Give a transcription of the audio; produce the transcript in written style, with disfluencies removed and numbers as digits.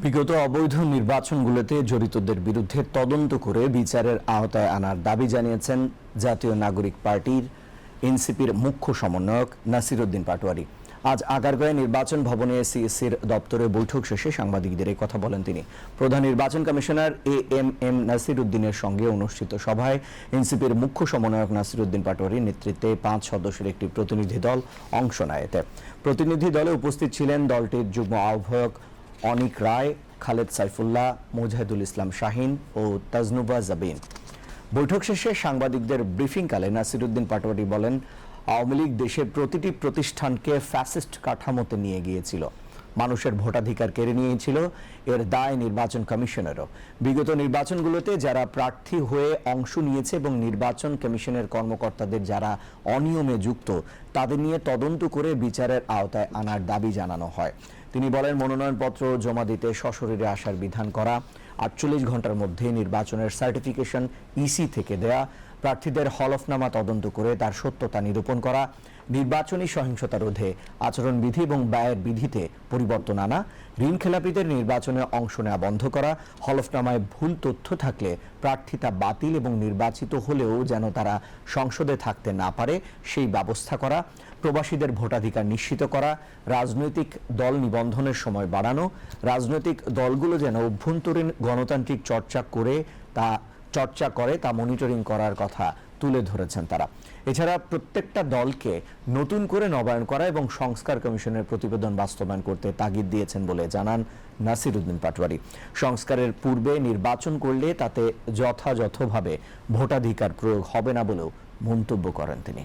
বিগত অবৈধ নির্বাচনগুলোতে জড়িতদের বিরুদ্ধে তদন্ত করে বিচারের আওতায় আনার দাবি জানিয়েছেন জাতীয় নাগরিক পার্টির এনসিপির মুখ্য সমন্বয়ক নাসির উদ্দিন পাটোয়ারি। আজ আগারগাঁওয়ে নির্বাচন ভবনে সিএসসির দপ্তরে বৈঠক শেষে সাংবাদিকদের এই কথা বলেন তিনি। প্রধান নির্বাচন কমিশনার এএমএম নাসির উদ্দিনের সঙ্গে অনুষ্ঠিত সভায় এনসিপির মুখ্য সমন্বয়ক নাসির উদ্দিন পাটোয়ারির নেতৃত্বে 5 সদস্যের একটি প্রতিনিধি দল অংশ নেয়। এতে প্রতিনিধি দলে উপস্থিত ছিলেন দলটির যুগ্ম আহ্বায়ক অনিক রায়, খালেদ সাইফুল্লাহ, মুজাহিদুল ইসলাম শাহিন ও তাজনুবা জাবিন। বৈঠক শেষে সাংবাদিকদের ব্রিফিংকালে নাসির উদ্দিন পাটোয়ারি বলেন, আওয়ামী লীগ দেশের প্রতিটি প্রতিষ্ঠানকে ফ্যাসিস্ট কাঠামোতে নিয়ে গিয়েছিল, মানুষের ভোটাধিকার কেড়ে নিয়েছিল। এর দায় নির্বাচন কমিশনেরও। বিগত নির্বাচনগুলোতে যারা প্রার্থী হয়ে অংশ নিয়েছে এবং নির্বাচন কমিশনের কর্মকর্তাদের যারা অনিয়মে যুক্ত, তাদের নিয়ে তদন্ত করে বিচারের আওতায় আনার দাবি জানানো হয়। তিনি বলেন, মনোনয়নপত্র জমা দিতে সশরীরে আসার বিধান করা, 48 ঘন্টার মধ্যে নির্বাচনের সার্টিফিকেশন ইসি থেকে দেয়া, প্রার্থীদের হলফনামা তদন্ত করে তার সত্যতা নিরূপণ করা, নির্বাচনী সহিংসতা রোধে আচরণবিধি এবং ব্যয়ের বিধিতে পরিবর্তন আনা, ঋণ খেলাপিদের নির্বাচনে অংশ নেওয়া বন্ধ করা, হলফনামায় ভুল তথ্য থাকলে প্রার্থিতা বাতিল এবং নির্বাচিত হলেও যেন তারা সংসদে থাকতে না পারে সেই ব্যবস্থা করা, প্রবাসীদের ভোটাধিকার নিশ্চিত করা, রাজনৈতিক দল নিবন্ধনের সময় বাড়ানো, রাজনৈতিক দলগুলো যেন অভ্যন্তরীণ গণতান্ত্রিক চর্চা করে তা মনিটরিং করার কথা তুলে ধরেছেন তারা। এছাড়া প্রত্যেকটা দলকে নতুন করে নবায়ন করা এবং সংস্কার কমিশনের প্রতিবেদন বাস্তবায়ন করতে তাগিদ দিয়েছেন বলে জানান নাসির উদ্দিন পাটোয়ারি। সংস্কারের পূর্বে নির্বাচন করলে তাতে যথাযথভাবে ভোটাধিকার প্রয়োগ হবে না বলেও মন্তব্য করেন তিনি।